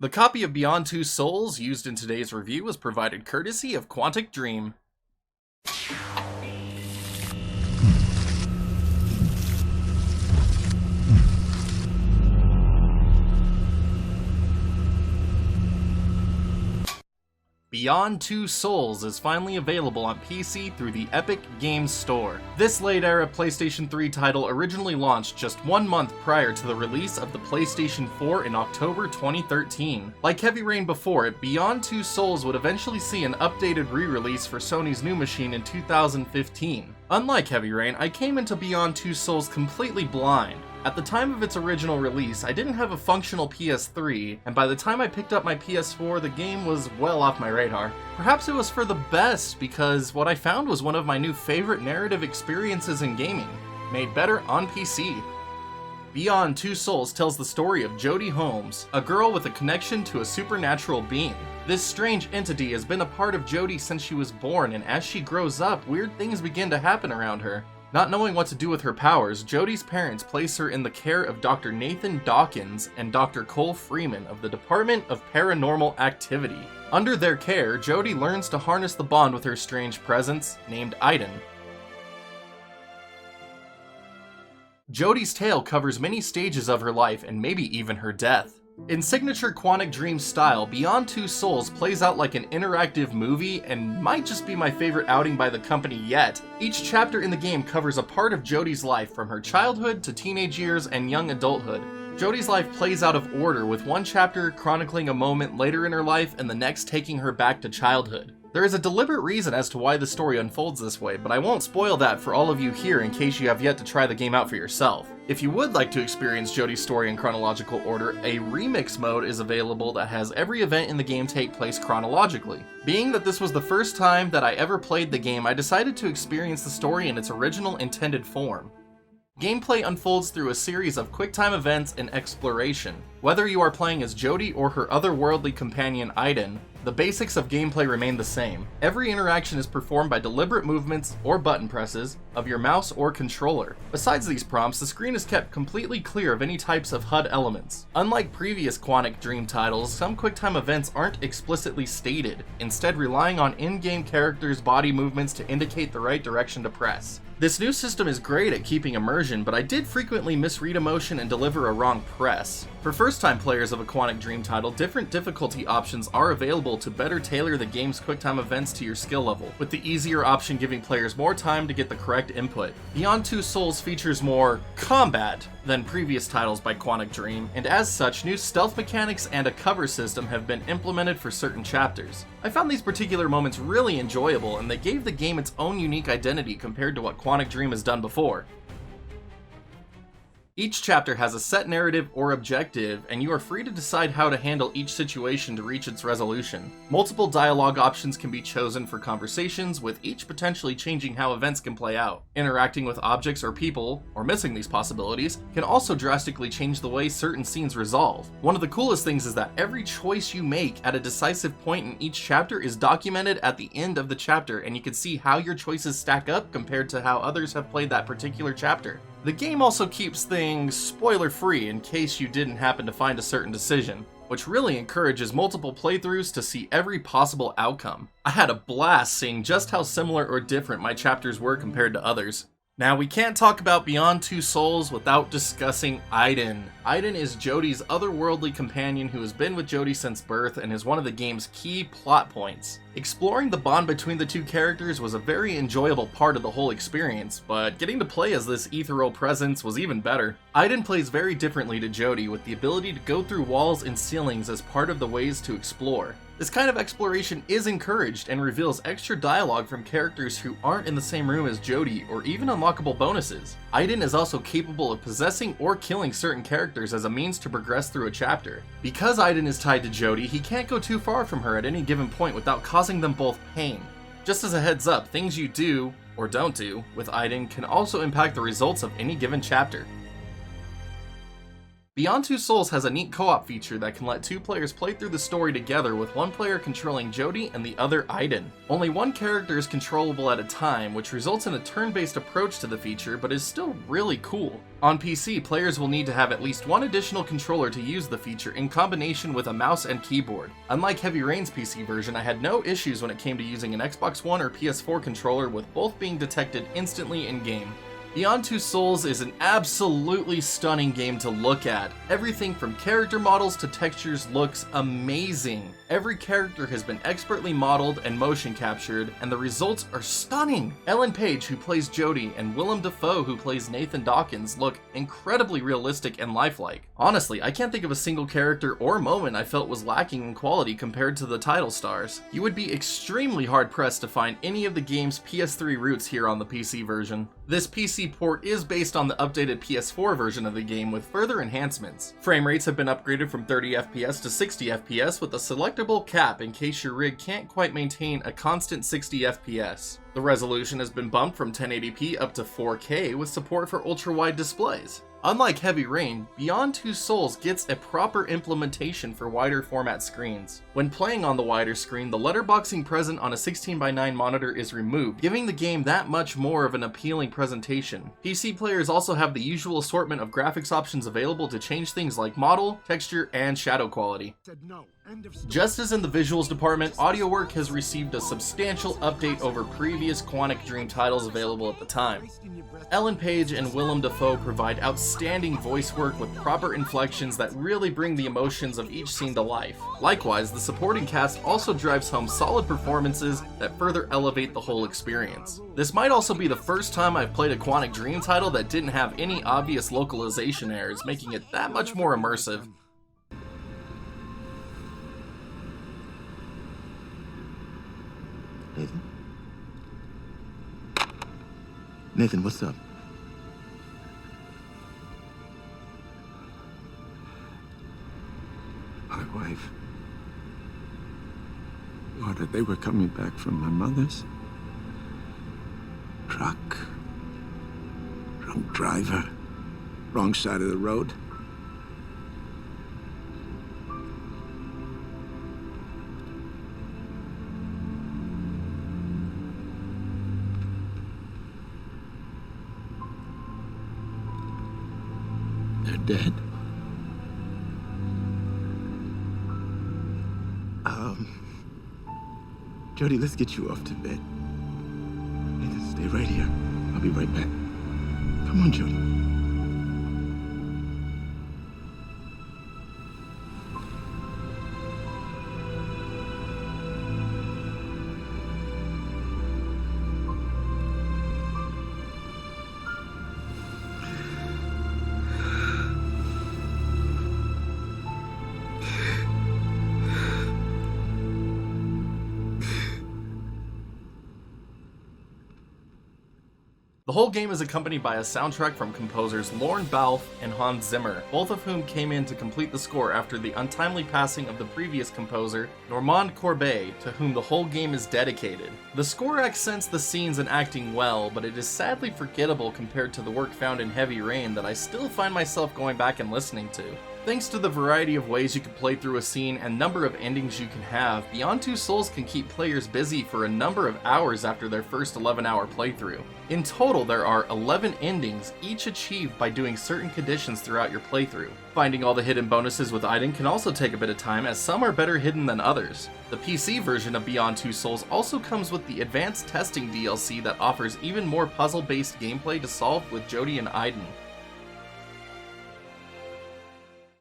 The copy of Beyond Two Souls used in today's review was provided courtesy of Quantic Dream. Beyond Two Souls is finally available on PC through the Epic Games Store. This late-era PlayStation 3 title originally launched just 1 month prior to the release of the PlayStation 4 in October 2013. Like Heavy Rain before it, Beyond Two Souls would eventually see an updated re-release for Sony's new machine in 2015. Unlike Heavy Rain, I came into Beyond Two Souls completely blind. At the time of its original release, I didn't have a functional PS3, and by the time I picked up my PS4, the game was well off my radar. Perhaps it was for the best, because what I found was one of my new favorite narrative experiences in gaming, made better on PC. Beyond Two Souls tells the story of Jodie Holmes, a girl with a connection to a supernatural being. This strange entity has been a part of Jodie since she was born, and as she grows up, weird things begin to happen around her. Not knowing what to do with her powers, Jodie's parents place her in the care of Dr. Nathan Dawkins and Dr. Cole Freeman of the Department of Paranormal Activity. Under their care, Jodie learns to harness the bond with her strange presence, named Aiden. Jodie's tale covers many stages of her life and maybe even her death. In signature Quantic Dream style, Beyond Two Souls plays out like an interactive movie and might just be my favorite outing by the company yet. Each chapter in the game covers a part of Jodie's life from her childhood to teenage years and young adulthood. Jodie's life plays out of order, with one chapter chronicling a moment later in her life and the next taking her back to childhood. There is a deliberate reason as to why the story unfolds this way, but I won't spoil that for all of you here in case you have yet to try the game out for yourself. If you would like to experience Jodie's story in chronological order, a remix mode is available that has every event in the game take place chronologically. Being that this was the first time that I ever played the game, I decided to experience the story in its original intended form. Gameplay unfolds through a series of quick-time events and exploration. Whether you are playing as Jodie or her otherworldly companion Aiden, the basics of gameplay remain the same. Every interaction is performed by deliberate movements or button presses of your mouse or controller. Besides these prompts, the screen is kept completely clear of any types of HUD elements. Unlike previous Quantic Dream titles, some QuickTime events aren't explicitly stated, instead relying on in-game characters' body movements to indicate the right direction to press. This new system is great at keeping immersion, but I did frequently misread a motion and deliver a wrong press. For first-time players of a Quantic Dream title, different difficulty options are available to better tailor the game's QuickTime events to your skill level, with the easier option giving players more time to get the correct input. Beyond Two Souls features more combat than previous titles by Quantic Dream, and as such, new stealth mechanics and a cover system have been implemented for certain chapters. I found these particular moments really enjoyable, and they gave the game its own unique identity compared to what Quantic Dream has done before. Each chapter has a set narrative or objective, and you are free to decide how to handle each situation to reach its resolution. Multiple dialogue options can be chosen for conversations, with each potentially changing how events can play out. Interacting with objects or people, or missing these possibilities, can also drastically change the way certain scenes resolve. One of the coolest things is that every choice you make at a decisive point in each chapter is documented at the end of the chapter, and you can see how your choices stack up compared to how others have played that particular chapter. The game also keeps things spoiler-free in case you didn't happen to find a certain decision, which really encourages multiple playthroughs to see every possible outcome. I had a blast seeing just how similar or different my chapters were compared to others. Now, we can't talk about Beyond Two Souls without discussing Aiden. Aiden is Jodie's otherworldly companion who has been with Jodie since birth and is one of the game's key plot points. Exploring the bond between the two characters was a very enjoyable part of the whole experience, but getting to play as this ethereal presence was even better. Aiden plays very differently to Jodie, with the ability to go through walls and ceilings as part of the ways to explore. This kind of exploration is encouraged and reveals extra dialogue from characters who aren't in the same room as Jodie, or even unlockable bonuses. Aiden is also capable of possessing or killing certain characters as a means to progress through a chapter. Because Aiden is tied to Jodie, he can't go too far from her at any given point without causing them both pain. Just as a heads up, things you do, or don't do, with Aiden can also impact the results of any given chapter. Beyond Two Souls has a neat co-op feature that can let two players play through the story together, with one player controlling Jodie and the other Aiden. Only one character is controllable at a time, which results in a turn-based approach to the feature, but is still really cool. On PC, players will need to have at least one additional controller to use the feature in combination with a mouse and keyboard. Unlike Heavy Rain's PC version, I had no issues when it came to using an Xbox One or PS4 controller, with both being detected instantly in-game. Beyond Two Souls is an absolutely stunning game to look at. Everything from character models to textures looks amazing. Every character has been expertly modeled and motion captured, and the results are stunning. Ellen Page, who plays Jodie, and Willem Dafoe, who plays Nathan Dawkins, look incredibly realistic and lifelike. Honestly, I can't think of a single character or moment I felt was lacking in quality compared to the title stars. You would be extremely hard-pressed to find any of the game's PS3 roots here on the PC version. This PC port is based on the updated PS4 version of the game with further enhancements. Frame rates have been upgraded from 30 FPS to 60 FPS with a selectable cap in case your rig can't quite maintain a constant 60 FPS. The resolution has been bumped from 1080p up to 4K with support for ultra-wide displays. Unlike Heavy Rain, Beyond Two Souls gets a proper implementation for wider format screens. When playing on the wider screen, the letterboxing present on a 16:9 monitor is removed, giving the game that much more of an appealing presentation. PC players also have the usual assortment of graphics options available to change things like model, texture, and shadow quality. Just as in the visuals department, audio work has received a substantial update over previous Quantic Dream titles available at the time. Ellen Page and Willem Dafoe provide outstanding voice work with proper inflections that really bring the emotions of each scene to life. Likewise, the supporting cast also drives home solid performances that further elevate the whole experience. This might also be the first time I've played a Quantic Dream title that didn't have any obvious localization errors, making it that much more immersive. Nathan, what's up? My wife. Daughter, they were coming back from my mother's. Truck. Drunk driver. Wrong side of the road. They're dead. Jodie, let's get you off to bed. Nathan, stay right here. I'll be right back. Come on, Jodie. The whole game is accompanied by a soundtrack from composers Lorne Balfe and Hans Zimmer, both of whom came in to complete the score after the untimely passing of the previous composer, Normand Corbeil, to whom the whole game is dedicated. The score accents the scenes and acting well, but it is sadly forgettable compared to the work found in Heavy Rain that I still find myself going back and listening to. Thanks to the variety of ways you can play through a scene and number of endings you can have, Beyond Two Souls can keep players busy for a number of hours after their first 11-hour playthrough. In total, there are 11 endings, each achieved by doing certain conditions throughout your playthrough. Finding all the hidden bonuses with Aiden can also take a bit of time, as some are better hidden than others. The PC version of Beyond Two Souls also comes with the Advanced Testing DLC that offers even more puzzle-based gameplay to solve with Jodie and Aiden.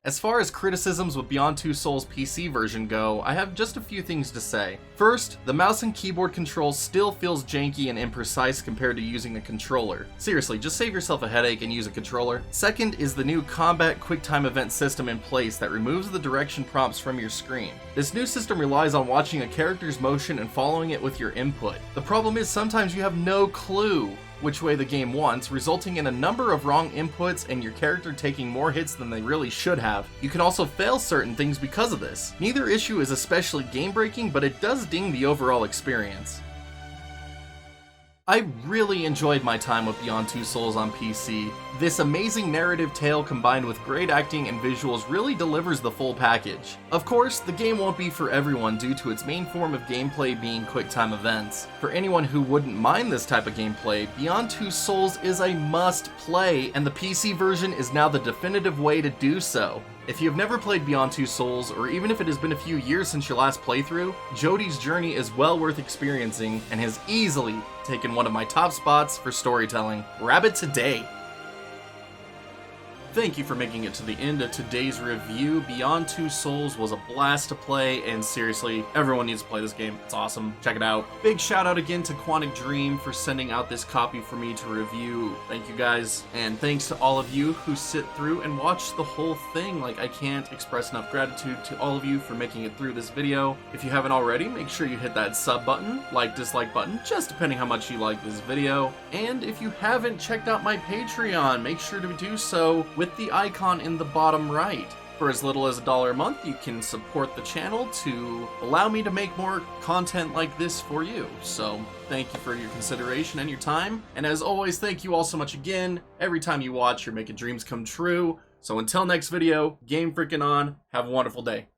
As far as criticisms with Beyond Two Souls PC version go, I have just a few things to say. First, the mouse and keyboard control still feels janky and imprecise compared to using a controller. Seriously, just save yourself a headache and use a controller. Second is the new combat QuickTime event system in place that removes the direction prompts from your screen. This new system relies on watching a character's motion and following it with your input. The problem is sometimes you have no clue which way the game wants, resulting in a number of wrong inputs and your character taking more hits than they really should have. You can also fail certain things because of this. Neither issue is especially game-breaking, but it does ding the overall experience. I really enjoyed my time with Beyond Two Souls on PC. This amazing narrative tale combined with great acting and visuals really delivers the full package. Of course, the game won't be for everyone due to its main form of gameplay being quick-time events. For anyone who wouldn't mind this type of gameplay, Beyond Two Souls is a must-play, and the PC version is now the definitive way to do so. If you've never played Beyond Two Souls, or even if it has been a few years since your last playthrough, Jodie's journey is well worth experiencing and has easily taken one of my top spots for storytelling. Grab it today! Thank you for making it to the end of today's review. Beyond Two Souls was a blast to play, and seriously, everyone needs to play this game. It's awesome. Check it out. Big shout out again to Quantic Dream for sending out this copy for me to review. Thank you guys, and thanks to all of you who sit through and watch the whole thing. Like, I can't express enough gratitude to all of you for making it through this video. If you haven't already, make sure you hit that sub button, like, dislike button, just depending how much you like this video. And if you haven't checked out my Patreon, make sure to do so with the icon in the bottom right. For as little as $1 a month, you can support the channel to allow me to make more content like this for you. So thank you for your consideration and your time. And as always, thank you all so much again. Every time you watch, you're making dreams come true. So until next video, game freaking on. Have a wonderful day.